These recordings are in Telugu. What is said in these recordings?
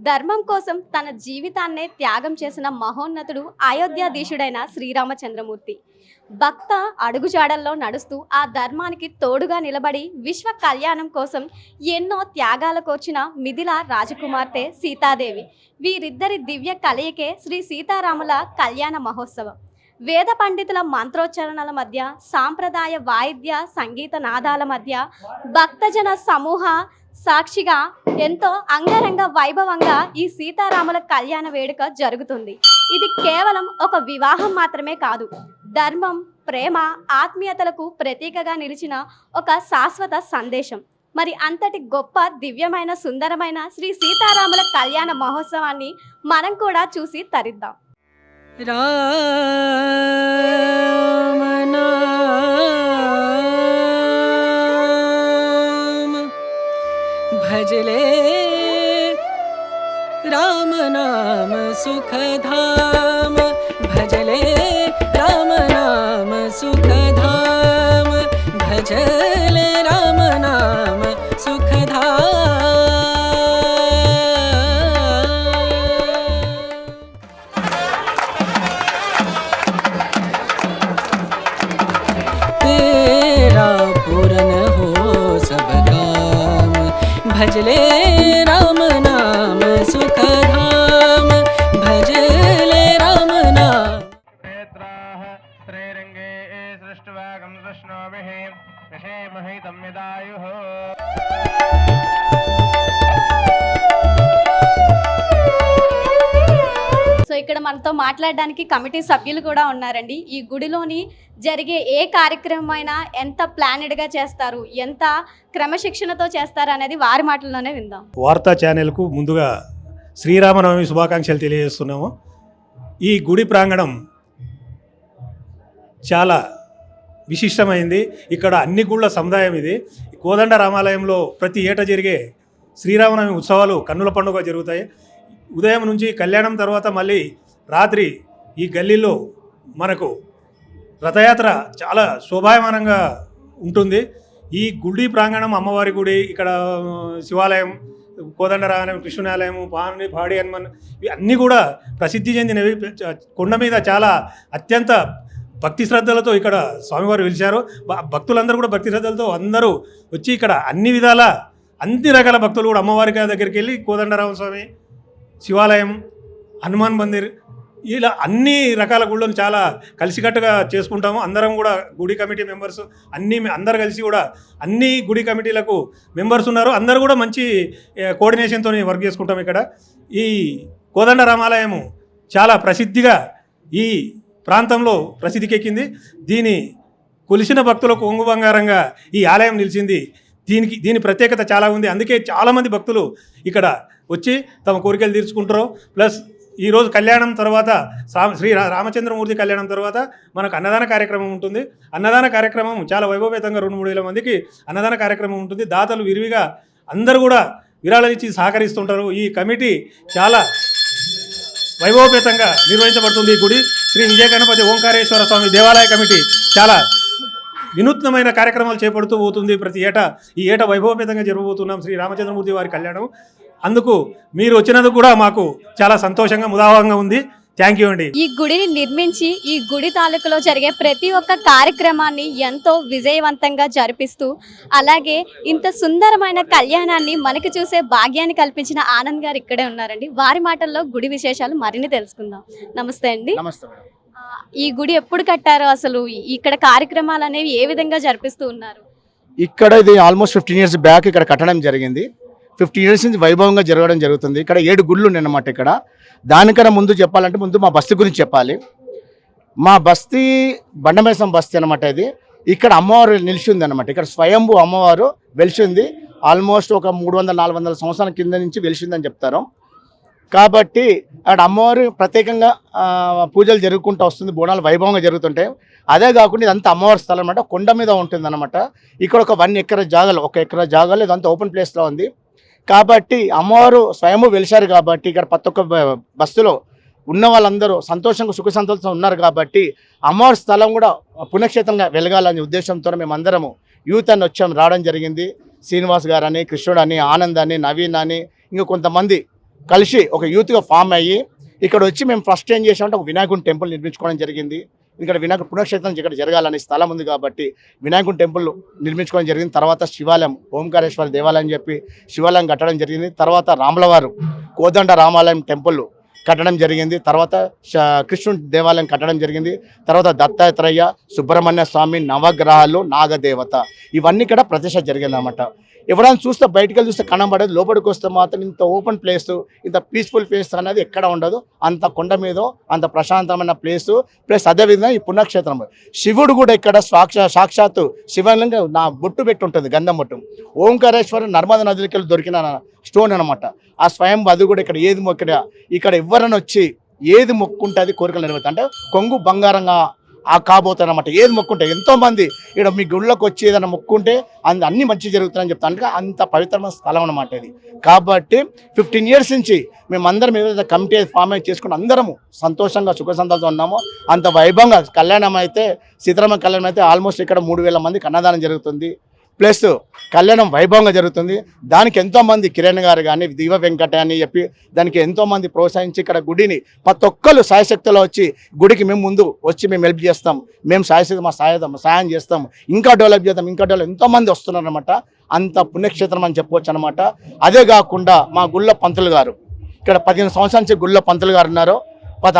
ధర్మం కోసం తన జీవితాన్నే త్యాగం చేసిన మహోన్నతుడు అయోధ్యాధీశుడైన శ్రీరామచంద్రమూర్తి. భక్త అడుగుజాడల్లో నడుస్తూ ఆ ధర్మానికి తోడుగా నిలబడి విశ్వ కళ్యాణం కోసం ఎన్నో త్యాగాలకోర్చిన మిథిల రాజకుమార్తె సీతాదేవి. వీరిద్దరి దివ్య కలయికే శ్రీ సీతారాముల కళ్యాణ మహోత్సవం. వేద పండితుల మంత్రోచ్చరణల మధ్య, సాంప్రదాయ వాయిద్య సంగీత నాదాల మధ్య భక్తజన సమూహ సాక్షిగా ఎంతో అంగరంగ వైభవంగా ఈ సీతారాముల కళ్యాణ వేడుక జరుగుతుంది. ఇది కేవలం ఒక వివాహం మాత్రమే కాదు, ధర్మం, ప్రేమ, ఆత్మీయతలకు ప్రతీకగా నిలిచిన ఒక శాశ్వత సందేశం. మరి అంతటి గొప్ప, దివ్యమైన, సుందరమైన శ్రీ సీతారాముల కళ్యాణ మహోత్సవాన్ని మనం కూడా చూసి తరిద్దాం. రామ నామ భజలే, రామ నామ సుఖధామ భజలే, రామ నామ సుఖధామ భజలే, రామ నామ సుఖధామ. भजले राम नाम सुखधाम, भजले राम नाम. क्षेत्राः श्रीरङ्गे सृष्टवागं सृष्णोभिः विषेमहि तं यदायुः. సో ఇక్కడ మనతో మాట్లాడడానికి కమిటీ సభ్యులు కూడా ఉన్నారండి. ఈ గుడిలోని జరిగే ఏ కార్యక్రమం అయినా ఎంత ప్లానెడ్గా చేస్తారు, ఎంత క్రమశిక్షణతో చేస్తారు అనేది వారి మాటల్లోనే విందాం. వార్తా ఛానల్కు ముందుగా శ్రీరామనవమి శుభాకాంక్షలు తెలియజేస్తున్నాము. ఈ గుడి ప్రాంగణం చాలా విశిష్టమైంది. ఇక్కడ అన్ని గుళ్ళ సముదాయం ఇది. కోదండ రామాలయంలో ప్రతి ఏటా జరిగే శ్రీరామనవమి ఉత్సవాలు కన్నుల పండుగ జరుగుతాయి. ఉదయం నుంచి కళ్యాణం తర్వాత మళ్ళీ రాత్రి ఈ గల్లీలో మనకు రథయాత్ర చాలా శోభాయమానంగా ఉంటుంది. ఈ గుడి ప్రాంగణం, అమ్మవారి గుడి, ఇక్కడ శివాలయం, కోదండరామాలయం, కృష్ణాలయం, పాడి హనుమాన్, ఇవి అన్నీ కూడా ప్రసిద్ధి చెందినవి. కొండ మీద చాలా అత్యంత భక్తి శ్రద్ధలతో ఇక్కడ స్వామివారు వెలిచారు. భక్తులందరూ కూడా భక్తి శ్రద్ధలతో అందరూ వచ్చి ఇక్కడ అన్ని విధాల అన్ని రకాల భక్తులు కూడా అమ్మవారి దగ్గరికి వెళ్ళి కోదండరామస్వామి, శివాలయం, హనుమాన్ మందిర్, ఇలా అన్ని రకాల గుళ్ళను చాలా కలిసికట్టుగా చేసుకుంటాము. అందరం కూడా గుడి కమిటీ మెంబర్స్ అందరు కలిసి కూడా అన్ని గుడి కమిటీలకు మెంబర్స్ ఉన్నారు. అందరూ కూడా మంచి కోఆర్డినేషన్తో వర్క్ చేసుకుంటాం. ఇక్కడ ఈ కోదండ రామాలయము చాలా ప్రసిద్ధిగా ఈ ప్రాంతంలో ప్రసిద్ధికెక్కింది. దీని కొలిసిన భక్తులకు కొంగు బంగారంగా ఈ ఆలయం నిలిచింది. దీని ప్రత్యేకత చాలా ఉంది. అందుకే చాలామంది భక్తులు ఇక్కడ వచ్చి తమ కోరికలు తీర్చుకుంటారు. ప్లస్ ఈరోజు కళ్యాణం తర్వాత, శ్రీ రామచంద్రమూర్తి కళ్యాణం తర్వాత మనకు అన్నదాన కార్యక్రమం ఉంటుంది. అన్నదాన కార్యక్రమం చాలా వైభవపేతంగా 2-3 వేల మందికి అన్నదాన కార్యక్రమం ఉంటుంది. దాతలు విరివిగా అందరూ కూడా విరాళాలు ఇచ్చి సహకరిస్తుంటారు. ఈ కమిటీ చాలా వైభవపేతంగా నిర్వహించబడుతుంది. ఈ గుడి శ్రీ విజయ గణపతి ఓంకారేశ్వర స్వామి దేవాలయ కమిటీ చాలా వినూత్నమైన కార్యక్రమాలు చేపడుతూ పోతుంది. ప్రతి ఏటా ఈ ఏటా వైభవపేతంగా జరగబోతున్నాం శ్రీ రామచంద్రమూర్తి వారి కళ్యాణం. అందుకు మీరు వచ్చినందుకు కూడా మాకు చాలా సంతోషంగా, ముదావహంగా ఉంది. థ్యాంక్ యూ అండి. ఈ గుడిని నిర్మించి ఈ గుడి తాలూకులో జరిగే ప్రతి ఒక్క కార్యక్రమాన్ని ఎంతో విజయవంతంగా జరిపిస్తూ, అలాగే ఇంత సుందరమైన కళ్యాణాన్ని మనకి చూసే భాగ్యాన్ని కల్పించిన ఆనంద్ గారు ఇక్కడే ఉన్నారండి. వారి మాటల్లో గుడి విశేషాలు మరిన్ని తెలుసుకుందాం. నమస్తే అండి. నమస్తే. ఈ గుడి ఎప్పుడు కట్టారు, అసలు ఇక్కడ కార్యక్రమాలు అనేవి ఏ విధంగా జరిపిస్తూ ఉన్నారు? ఇక్కడ ఇది ఆల్మోస్ట్ 15 years బ్యాక్ ఇక్కడ కట్టడం జరిగింది. 15 years నుంచి వైభవంగా జరగడం జరుగుతుంది. ఇక్కడ 7 గుళ్ళు ఉన్నాయన్నమాట. ఇక్కడ దానికన్నా ముందు చెప్పాలంటే ముందు మా బస్తీ గురించి చెప్పాలి. మా బస్తీ బండమేసం బస్తీ అనమాట. ఇది ఇక్కడ అమ్మవారు నిలిచింది అనమాట. ఇక్కడ స్వయంభూ అమ్మవారు వెలిసింది. ఆల్మోస్ట్ ఒక 300-400 సంవత్సరాల కింద నుంచి వెలిసిందని చెప్తారు. కాబట్టి అక్కడ అమ్మవారు ప్రత్యేకంగా పూజలు జరుగుకుంటూ వస్తుంది. బోనాలు వైభవంగా జరుగుతుంటాయి. అదే కాకుండా ఇదంతా అమ్మవారి స్థలం అనమాట. కొండ మీద ఉంటుంది అనమాట. ఇక్కడ ఒక 1 ఎకరా జాగాలు, 1 ఎకరా జాగాలు ఇదంతా ఓపెన్ ప్లేస్లో ఉంది. కాబట్టి అమ్మవారు స్వయము వెలిశారు. కాబట్టి ఇక్కడ ప్రతి ఒక్క బస్సులో ఉన్న వాళ్ళందరూ సంతోషంగా సుఖ సంతోషంతో ఉన్నారు. కాబట్టి అమ్మవారి స్థలం కూడా పుణ్యక్షేత్రంగా వెలగాలనే ఉద్దేశంతో మేమందరము యూత్ అని రావడం జరిగింది. శ్రీనివాస్ గారు అని, కృష్ణుడు అని, ఆనంద్ అని, నవీన్ అని, ఇంకా కొంతమంది కలిసి ఒక యూత్గా ఫామ్ అయ్యి ఇక్కడ వచ్చి మేము ఫస్ట్ ఏం చేసామంటే ఒక వినాయకుని టెంపుల్ నిర్మించుకోవడం జరిగింది. ఇక్కడ వినాయకుడు పుణ్యక్షేత్రం ఇక్కడ జరగాలని స్థలం ఉంది కాబట్టి వినాయకుని టెంపుల్ నిర్మించుకోవడం జరిగింది. తర్వాత శివాలయం ఓంకారేశ్వర దేవాలయం చెప్పి శివాలయం కట్టడం జరిగింది. తర్వాత రాములవారు కోదండ రామాలయం టెంపుల్ కట్టడం జరిగింది. తర్వాత కృష్ణుడి దేవాలయం కట్టడం జరిగింది. తర్వాత దత్తాత్రేయ, సుబ్రహ్మణ్య స్వామి, నవగ్రహాలు, నాగదేవత ఇవన్నీ ఇక్కడ ప్రతిష్ట జరిగింది అన్నమాట. ఎవరైనా చూస్తే బయటికి వెళ్ళి చూస్తే కనబడదు, లోపలికి వస్తే మాత్రం ఇంత ఓపెన్ ప్లేస్, ఇంత పీస్ఫుల్ ప్లేస్ అనేది ఎక్కడ ఉండదు. అంత కొండ మీద అంత ప్రశాంతమైన ప్లేసు. ప్లస్ అదేవిధంగా ఈ పుణ్యక్షేత్రం శివుడు కూడా ఇక్కడ సాక్షాత్తు శివలింగం నా బొట్టు పెట్టి ఉంటుంది, గంధం బొట్టు. ఓంకారేశ్వరం నర్మదా నదికి వెళ్ళి దొరికిన స్టోన్ అనమాట. ఆ స్వయం అది కూడా ఇక్కడ ఏది ఇక్కడ ఎవరైనా వచ్చి ఏది మొక్కుంటే అది కోరికలు నెరవేరుతాయి. అంటే కొంగు బంగారంగా కాబోతాయి అనమాట. ఏది మొక్కుంటే ఎంతోమంది ఇక్కడ మీ గుళ్ళకి వచ్చి ఏదైనా మొక్కుంటే అన్ని మంచి జరుగుతాయని చెప్తాను. అంటే అంత పవిత్రమైన స్థలం అనమాట ఇది. కాబట్టి 15 years నుంచి మేమందరం ఏదైతే కమిటీ ఫామ్ అయి చేసుకుని అందరము సంతోషంగా సుఖ సంతోషంతో ఉన్నామో అంత వైభవంగా కళ్యాణం అయితే సీతారామ కళ్యాణం అయితే ఆల్మోస్ట్ ఇక్కడ 3000 మందికి అన్నదానం జరుగుతుంది. ప్లస్ కళ్యాణం వైభవంగా జరుగుతుంది. దానికి ఎంతోమంది కిరణ్ గారు కానీ దివ వెంకట అని చెప్పి దానికి ఎంతోమంది ప్రోత్సహించి ఇక్కడ గుడిని ప్రతి ఒక్కరు సాయశక్తిలో వచ్చి గుడికి మేము ముందు వచ్చి మేము హెల్ప్ చేస్తాం, మేము సాయశక్తి మా సాయం చేస్తాం, ఇంకా డెవలప్ చేద్దాం, ఇంకా డెవలప్ ఎంతోమంది వస్తున్నారు అనమాట. అంత పుణ్యక్షేత్రం అని చెప్పవచ్చు అనమాట. అదే కాకుండా మా గుళ్ళ పంతులు గారు ఇక్కడ 15 సంవత్సరాల నుంచి గుళ్ళ పంతులు గారు ఉన్నారు.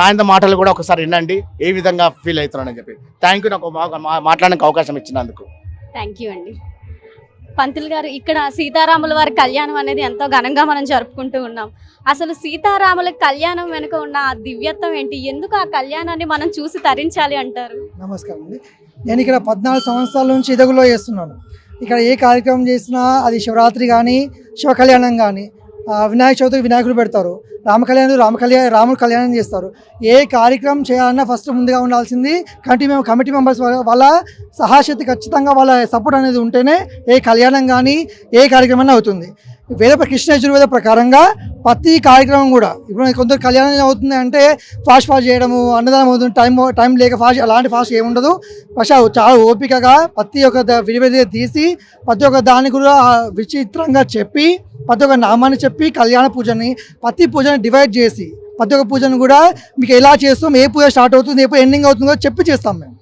ఆయన మాటలు కూడా ఒకసారి వినండి ఏ విధంగా ఫీల్ అవుతున్నారని చెప్పి. థ్యాంక్ యూ నాకు మాట్లాడడానికి అవకాశం ఇచ్చినందుకు. థ్యాంక్ యూ అండి. పంతులు గారు, ఇక్కడ సీతారాముల వారి కళ్యాణం అనేది ఎంతో ఘనంగా మనం జరుపుకుంటూ ఉన్నాం. అసలు సీతారాముల కళ్యాణం వెనుక ఉన్న ఆ దివ్యత్వం ఏంటి? ఎందుకు ఆ కళ్యాణాన్ని మనం చూసి తరించాలి అంటారు? నమస్కారం అండి. నేను ఇక్కడ 14 సంవత్సరాల నుంచి ఇదగులో చేస్తున్నాను. ఇక్కడ ఏ కార్యక్రమం చేసినా అది శివరాత్రి కానీ శివ కళ్యాణం కానీ వినాయక చవితికి వినాయకుడు పెడతారు, రాముడు కళ్యాణం చేస్తారు. ఏ కార్యక్రమం చేయాలన్నా ఫస్ట్ ముందుగా ఉండాల్సింది మేము కమిటీ మెంబర్స్ వాళ్ళ సహాశక్తి ఖచ్చితంగా వాళ్ళ సపోర్ట్ అనేది ఉంటేనే ఏ కళ్యాణం కానీ ఏ కార్యక్రమం అవుతుంది. కృష్ణ యజుర్వేద ప్రకారంగా ప్రతి కార్యక్రమం కూడా ఇప్పుడు కొందరు కళ్యాణం అవుతుంది అంటే ఫాస్ట్ చేయడము, అన్నదానం అవుతుంది, టైం లేక ఫాస్ట్, అలాంటి ఫాస్ట్ ఏముండదు. చాలా ఓపికగా ప్రతి ఒక్క విడివిడిగా తీసి ప్రతి ఒక్క దాన్ని కూడా విచిత్రంగా చెప్పి ప్రతి ఒక్క నామాన్ని చెప్పి ప్రతి పూజని డివైడ్ చేసి ప్రతి ఒక్క పూజను కూడా మీకు ఎలా చేస్తాం, ఏ పూజ స్టార్ట్ అవుతుంది, ఏ పూజ ఎండింగ్ అవుతుందో చెప్పి చేస్తాం. మేము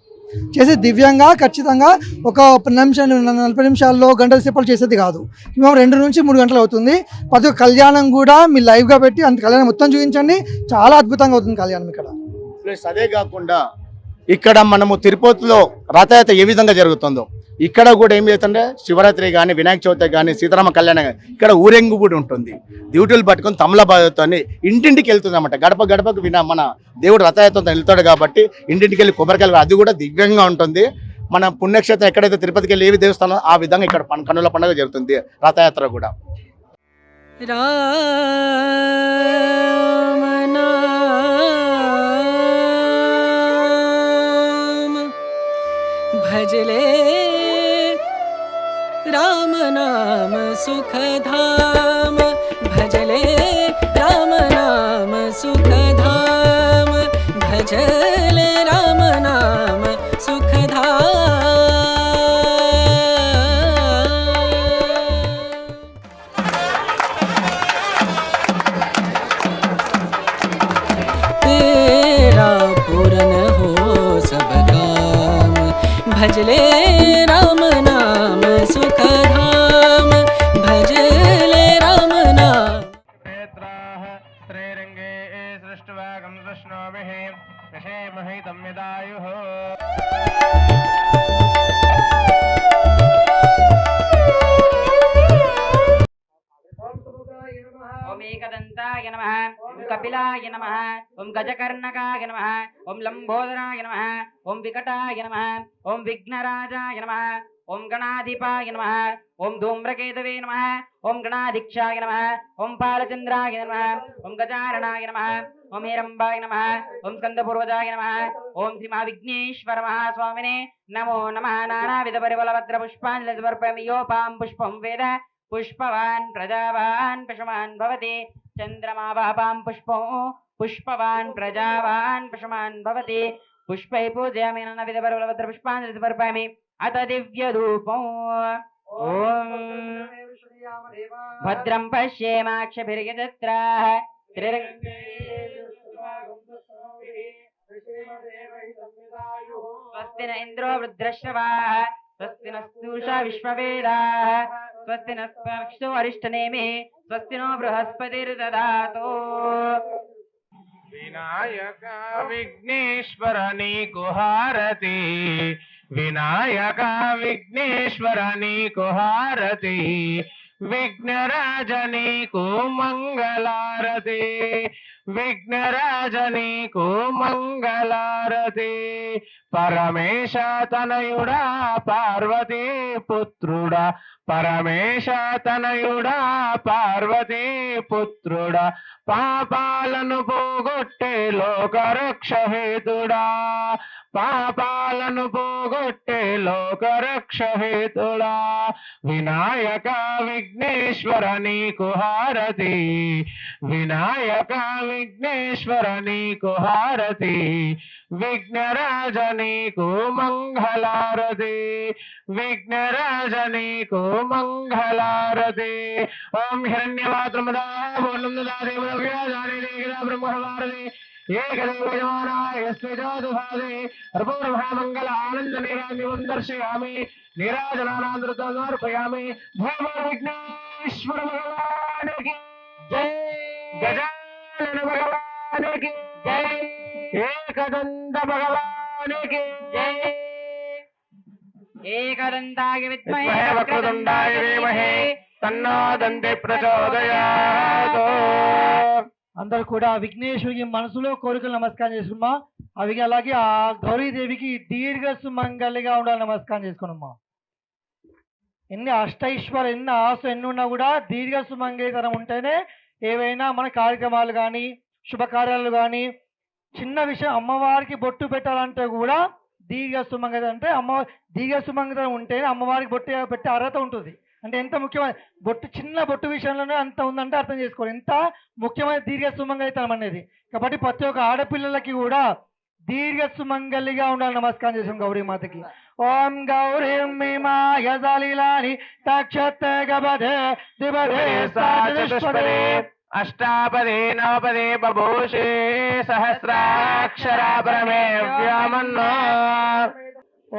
చేసి దివ్యంగా ఖచ్చితంగా ఒక 40 నిమిషాల్లో గంటల సేపలు చేసేది కాదు. మేము 2 నుంచి 3 గంటలు అవుతుంది. ప్రతి ఒక్క కళ్యాణం కూడా మీరు లైవ్గా పెట్టి అంత కళ్యాణం మొత్తం చూపించండి. చాలా అద్భుతంగా అవుతుంది కళ్యాణం ఇక్కడ. ప్లస్ అదే కాకుండా ఇక్కడ మనము తిరుపతిలో రథయాత్ర ఏ విధంగా జరుగుతుందో ఇక్కడ కూడా ఏం చేస్తుంటే శివరాత్రి కానీ వినాయక చవితి కానీ సీతారామ కళ్యాణం కానీ ఇక్కడ ఊరేంగు కూడా ఉంటుంది. డ్యూటీలు పట్టుకొని తమలబాదుతో ఇంటింటికి వెళ్తుంది అన్నమాట. గడపకు మన దేవుడు రథయాత్రతో వెళ్తాడు కాబట్టి ఇంటింటికి వెళ్ళి కొబ్బరికాయలు అది కూడా దివ్యంగా ఉంటుంది. మన పుణ్యక్షేత్రం ఎక్కడైతే తిరుపతికి వెళ్ళి ఏవి దేవస్థానం ఆ విధంగా ఇక్కడ కన్నుల పండుగ జరుగుతుంది రథయాత్ర కూడా. भजले राम नाम सुखधाम, भजले राम नाम सुखधाम, भजले राम नाम सुखधाम. तेरा पूरन हो सब काम, भजले राम नाम सुखधाम, भजले राम नाम. क्षेत्राः श्रीरङ्गे सृष्टवागं सृष्णोभिः विषेमहि तं यदायुः. ओम एकदन्ताय नमः, ओम कपिलाय नमः, ओम गजकर्णकाय नमः, ओम लंबोदराय नमः, ओम विकटाय नमः, ओम विघ्नराजाय नमः, ओम गणाधिपाय नमः, ओम धूम्रकेतवे नमः, ओम गणाधीक्षाय नमः, ओम पालचंद्राय नमः, ओम गजाननाय नमः, ओम हिरंबाय नमः, ओम स्कंदपूर्वजाय नमः, ओम श्री महाविघ्नेश्वर महास्वामिने नमो नमः. नानाविध परिमलभद्र पुष्पाञ्जलि समर्पयामि. योपां पुष्पं वेद पुष्पवान् प्रजावान् पशुमान् भवति. चंद्रमा वापां पुष्पो पुष्पवान् प्रजावान् पशुमान् भवति. पुष्पै पूजयामि. नानाविध परिमलभद्र पुष्पाञ्जलि समर्पयामि. अत दिव्यधूपो ओम భద్రం పశ్యేమాక్షభిర్యజత్రాः త్రిరంగే స్వస్తి న ఇంద్రో వృద్రశ్రవాः స్వస్తి నూషా విశ్వవేదాः స్వస్తి నక్షో అరిష్టనేమి స్వస్తి నో బృహస్పతిర్దదాతు వినాయక విఘ్నేశ్వర నీకు హారతి వినాయక విఘ్నేశ్వర నీకు హారతి విఘ్నరాజ నీకు మంగళారతి విఘ్నరాజ నీకు మంగళారతి పరమేశ తనయుడా పార్వతీ పుత్రుడా పరమేశ తనయుడా పార్వతీ పుత్రుడా పాపాలను పోగొట్టే లోకరక్షహేతుడా పాపాలను పోగొట్టే లోకరక్షహేతుడా వినాయక విఘ్నేశ్వర నీకు హారతి వినాయక విఘ్నేశ్వర నీకు హారతి విఘ్నరాజ నీకు మంగళారతి విఘ్నరాజ నీకు మంగళారతి ఓం హిరణ్యవాత్రమదా పూర్ణం బ్రహ్మవారతి ఏకదేవయమానాయస్వజాదుభాదే అర్పూర్వమంగళ ఆనంద నీరాజం దర్శయామి నీరాజనానాంతరతో సమర్పయామి భూమ విఘ్నేశ్వర భగవానికి జై గజానన భగవానికి జై ఏకదంత భగవానికి జై ఏకదంతాయ విద్మహే వక్రతుండాయ ధీమహి తన్నో దంతి ప్రచోదయాత్. అందరూ కూడా విఘ్నేశ్వరికి మనసులో కోరికలు నమస్కారం చేసుకున్నామా. అవి అలాగే ఆ గౌరీదేవికి దీర్ఘ సుమంగళిగా ఉండాలని నమస్కారం చేసుకున్నామా. ఎన్ని అష్టైశ్వర్యాలు ఎన్ని ఆశలు ఎన్ని ఉన్నా కూడా దీర్ఘ సుమంగళితనం ఉంటేనే ఏవైనా మన కార్యక్రమాలు కానీ శుభకార్యాలు కానీ చిన్న విషయం అమ్మవారికి బొట్టు పెట్టాలంటే కూడా దీర్ఘ సుమంగళిత అంటే దీర్ఘ సుమంగళితనం ఉంటేనే అమ్మవారికి బొట్టు పెట్టే అర్హత ఉంటుంది. అంటే ఎంత ముఖ్యమైన బొట్టు చిన్న బొట్టు విషయంలోనే అంత ఉందంటే అర్థం చేసుకోవాలి ఎంత ముఖ్యమైన దీర్ఘ సుమంగళితనం అనేది. కాబట్టి ప్రతి ఒక్క ఆడపిల్లలకి కూడా దీర్ఘ సుమంగళిగా ఉండాలని నమస్కారం చేసాం గౌరీమాతకి. ఓం గౌరీ మీమాయజాలిలాని తక్షత్తే గబధే దిబధే సాచతుష్పదే అష్టాపదే నవపదే బభూషే సహస్రాక్షరా పరమే వ్యామన్నో.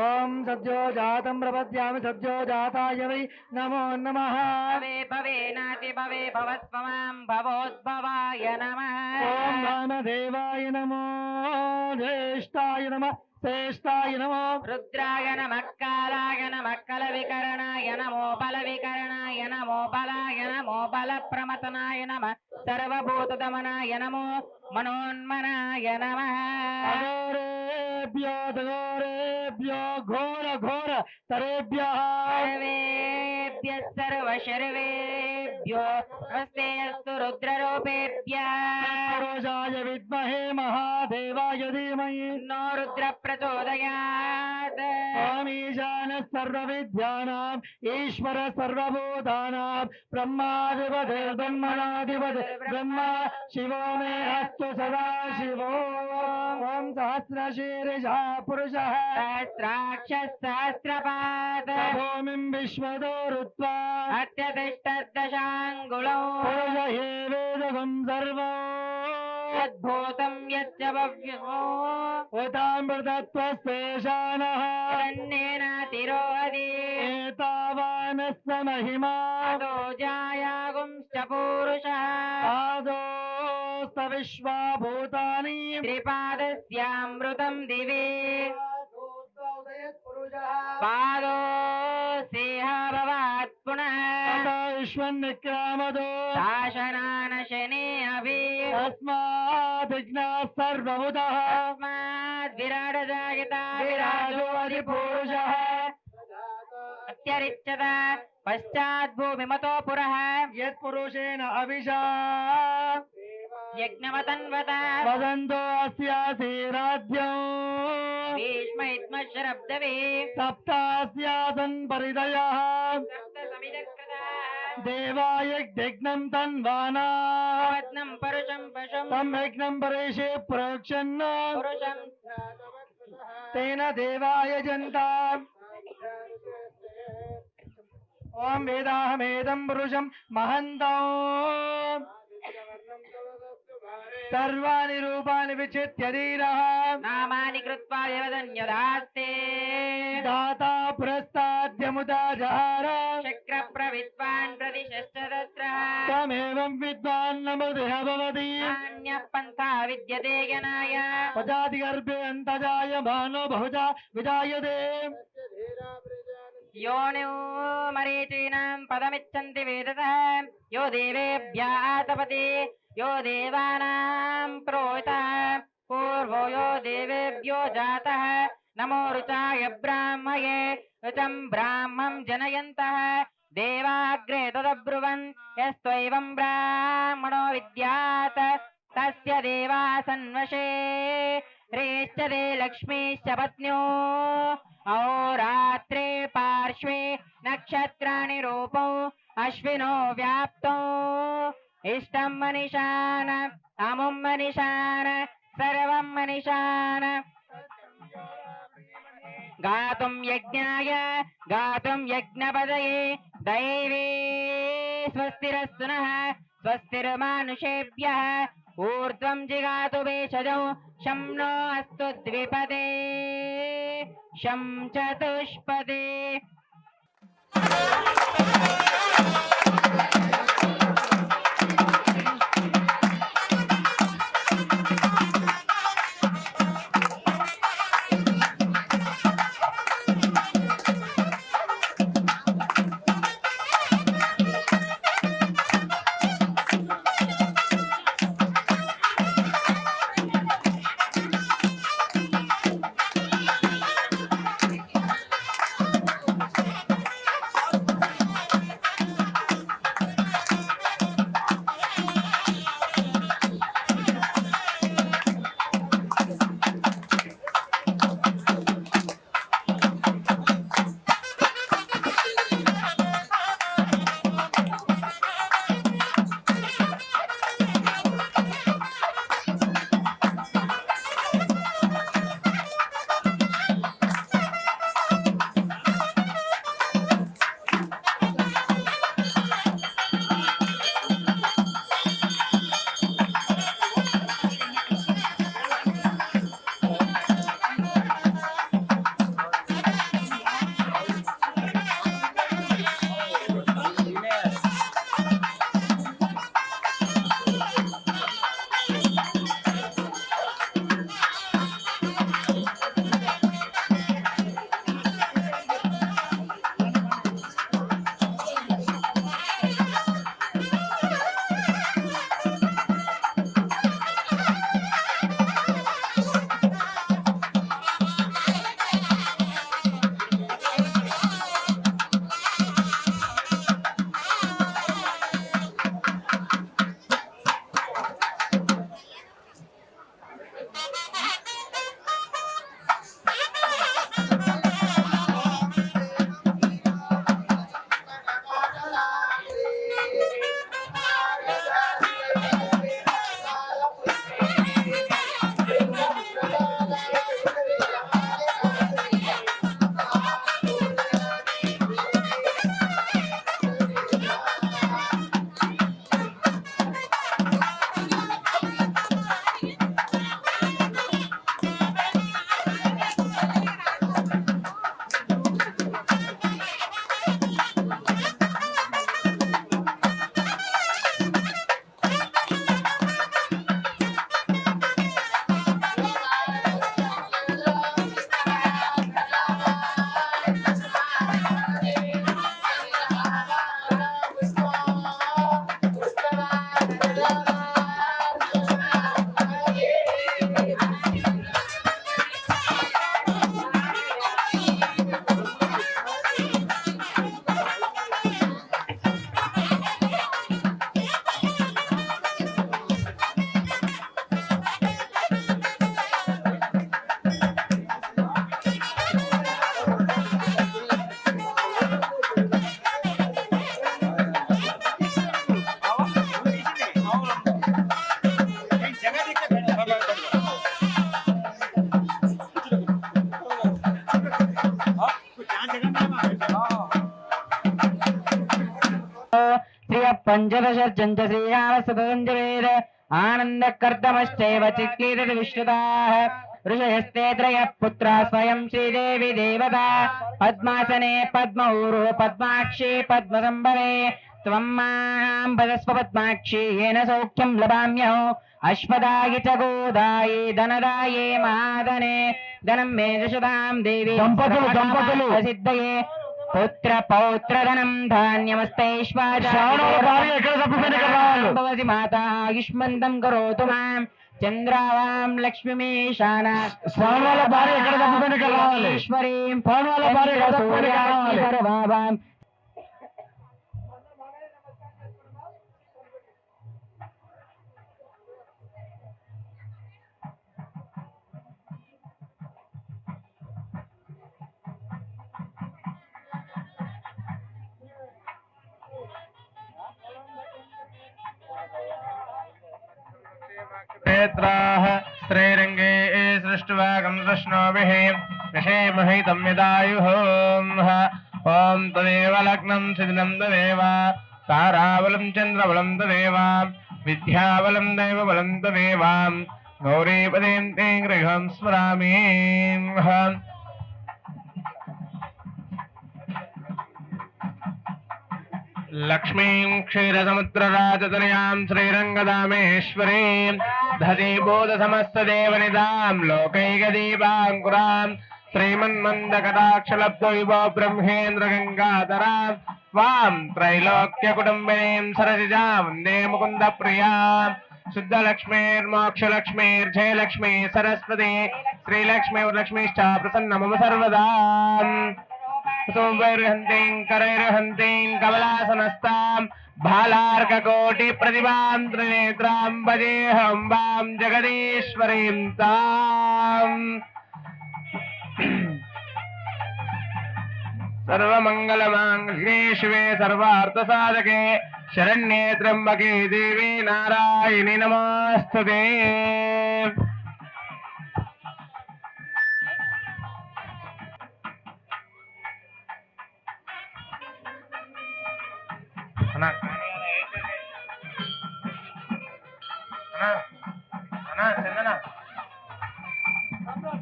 ఓం సద్యో జాతం ప్రపద్యామి సద్యో జాతాయ వై నమో నమః. భవే భవేనాతి భవే భవస్వమాం భవోద్భవాయ నమః. ఓం వామదేవాయ నమో జ్యేష్ఠాయ నమః శ్రేష్ఠాయ నమో రుద్రాయ నమః కాలాయ నమః కల వికరణాయ నమో బల వికరణాయ నమో బలాయ నమో బల ప్రమతనాయ నమః సర్వభూత దమనాయ నమో మనోన్మనాయ నమః. ఘోరేభ్యో ఘోర ఘోర తరేభ్యః సర్వేభ్యః సర్వశర్వేభ్యో నమస్తే అస్తు రుద్రరూపేభ్యः. పురుషాయ విద్మహే మహాదేవాయ ధీమహి నో రుద్ర ప్రచోదయాత్. ఓం ఈశాన సర్వ విద్యానాం ఈశ్వర సర్వభూతానాం బ్రహ్మాధిపతి బ్రహ్మణాధిపతి బ్రహ్మ శివో మే అస్తు సదా శివో. ఓం సహస్రశీర్ష పురుషః సహస్రాక్ష సహస్రపాద భూమిం విశ్వదో రుత్వా అత్యతిష్టదశాంగుళం పురుష హే వేదగం సర్వం అద్భుతం యచ్చ భవ్యమో ఉతామృతత్వశేషానః రణ్యేనాతిరోహది ఏతావానస్వ మహిమా అదో జాయాగుంశ్చ పూరుషः ఆదోస్త విశ్వభూతాని త్రిపాదస్యామృతం దివి పాదో సేహ భవాత్ పునః విశ్వన్నిక్రామదో శాసనాన శనే అభి తస్మాద్విఘ్నా సర్వముదః తస్మాద్ విరాడ జాయత విరాజో అధిపురుషః అత్యరిచ్యత పశ్చాద్ భూమిమతో పురః యత్పురుషేణ అభిషా యజ్ఞవతన్వత వదంతో అస్యాసి రాజ్యం భీష్మైత్మశరబ్దవే సప్తాస్యాసన్ పరిదయః దేవాయ యజ్ఞం తన్వానా పద్నం పరుషం పశుం తం యజ్ఞం పరేషే ప్రోక్షన్న పురుషం తేన దేవాయ జంతా. ఓం వేదాహమేదం పురుషం మహంతం సర్వాణి రూపాణి విచిత్య ధీరః నామాని కృత్వా దేవదన్యదాస్తే దాతా పురస్తాద్యముదా జహార చక్ర ప్రవిద్వాన్ ప్రతిశస్త్ర తమేవం విద్వాన్ నమోదేహ భవతి నాన్యః పంథా విద్యతే గణాయ పజాతి గర్భే అంతజాయమానో బహుజా విజాయతే योनिं मरीचीनां पदमिच्छन्ति वेदतः यो देवेभ्यः तपति यो देवानां प्रोहितः पूर्वो यो देवेभ्यो जातः नमो ऋचाय ब्राह्मये ऋचं ब्राह्मं जनयन्तः देवाग्रे तदब्रुवन् यस्त्वैवं ब्राह्मणो विद्यात् तस्य देवा सन्वशे रेश्चते लक्ष्मीश्च पत्न्यो अहोरात्रे पार्श्वे नक्षत्राणि रूपौ अश्विनो व्याप्तौ इष्टं मनिशान अमुं मनिशान सर्वं मनिशान गातुं यज्ञाय गातुं यज्ञपदये दैवे स्वस्तिरस्तु नः स्वस्तिर्मानुषेभ्यः ऊर्ध्वं जिगातु भेषजौ शं नो अस्तु द्विपदे शं चतुष्पदे పంచదశర్చంచ శ్రీరామస్తతంజవేద ఆనందకర్దమశ్చైవ చిక్లీరతి విశ్రుతాః ఋషయస్తే త్రయః పుత్రా స్వయం శ్రీదేవి దేవతా పద్మాసనే పద్మౌరు పద్మాక్షి పద్మసంభవే త్వం మాం వదస్వ పద్మాక్షి येन సౌఖ్యం లభామ్యహం అశ్వదాయి చ గోదాయి ధనదాయే మహాధనే ధనం మే దశదాం దేవి దంపతులు. సిద్ధయే పుత్ర పౌత్రధనం ధాన్యమస్తైశ్వర్య శ్రావణాల భార్య ఎక్కడ తప్పుకొని ఇక్కడ రావాలి? భవతి మాతా ఆయుష్మంతం కరోతు మాం చంద్రావాం లక్ష్మీమేషాన శ్రావణాల భార్య ఎక్కడ తప్పుకొని ఇక్కడ రావాలి? ఈశ్వరీం శ్రావణాల భార్య ఎక్కడ తప్పుకొని ఇక్కడ రావాలి? సర్వాభాం नेत्राः स्त्रैरङ्गे सृष्टवागं सृष्णोभिः विषेमहितं यदायुः ॐ तदेव लग्नं शिथिलं तदेव ताराबलं चन्द्रबलं तदेव विद्याबलं दैवबलं तदेव गौरीपदीं ते गृहं स्मरामि लक्ष्मीं क्षीरसमुद्रराजतनयां श्रीरङ्गदामेश्वरीं धतीबोधसमस्तदेवनिदां लोकैकदीपाङ्कुरां श्रीमन्मन्दकटाक्षलब्धविभो ब्रह्मेन्द्रगङ्गाधरां वां त्रैलोक्यकुटुम्बिनीं सरसिजां वन्दे मुकुन्दप्रियां शुद्धलक्ष्मीर्मोक्षलक्ष्मीर्जयलक्ष्मी सरस्वती श्रीलक्ष्मीर्लक्ष्मीश्च प्रसन्न मम सर्वदा सोमैर्हन्तीं करैर्हन्तीं कमलासनस्तां भालार्ककोटिप्रतिभां त्रिनेत्रां भजेऽहं वां जगदीश्वरीं ताम् सर्वमङ्गलमाङ्गल्ये शिवे सर्वार्थसाधके शरण्ये त्र्यम्बके देवी नारायणि नमोऽस्तुते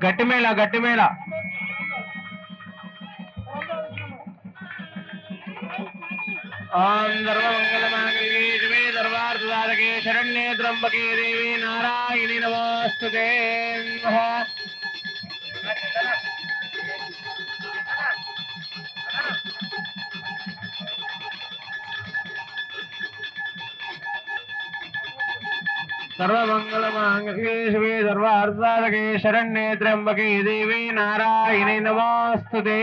గట్టిమేళ గట్టిమేళ ఓం సర్వమంగళమాంగళ్యే శివే సర్వార్థసాధకే శరణ్యే త్ర్యంబకే దేవి నారాయణి నమోస్తుతే सर्वमंगलमांगल्ये शिवे सर्वार्थसाधके शरण्ये त्र्यंबके देवी नारायणि नमोस्तुते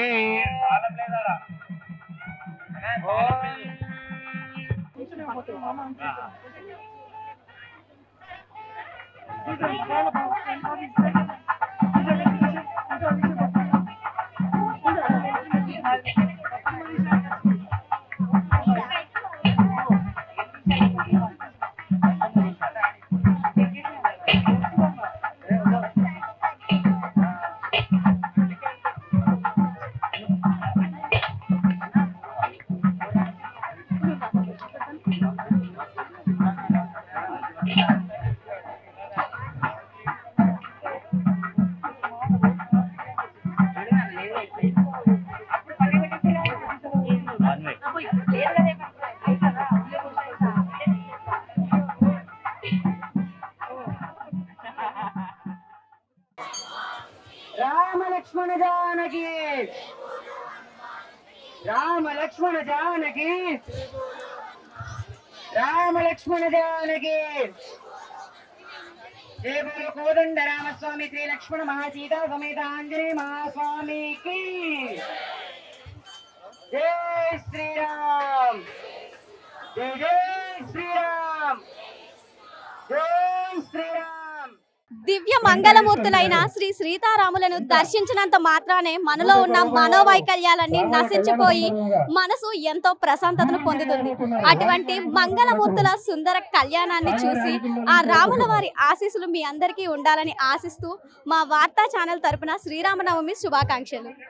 राम लक्ष्मण जानकी राम लक्ष्मण जानकी राम लक्ष्मण जानकी जय बोलो कोदंड राम स्वामी श्री लक्ष्मण महासीता समेत आंजनेय महास्वामी की जय श्री राम जय जय श्री राम जय श्री राम దివ్య మంగళమూర్తులైన శ్రీ సీతారాములను దర్శించినంత మాత్రానే మనలో ఉన్న మనోవైకల్యాలన్నీ నశించిపోయి మనసు ఎంతో ప్రశాంతతను పొందుతుంది. అటువంటి మంగళమూర్తుల సుందర కళ్యాణాన్ని చూసి ఆ రాముల వారి ఆశీస్సులు మీ అందరికీ ఉండాలని ఆశిస్తూ మా వార్తా ఛానల్ తరపున శ్రీరామనవమి శుభాకాంక్షలు.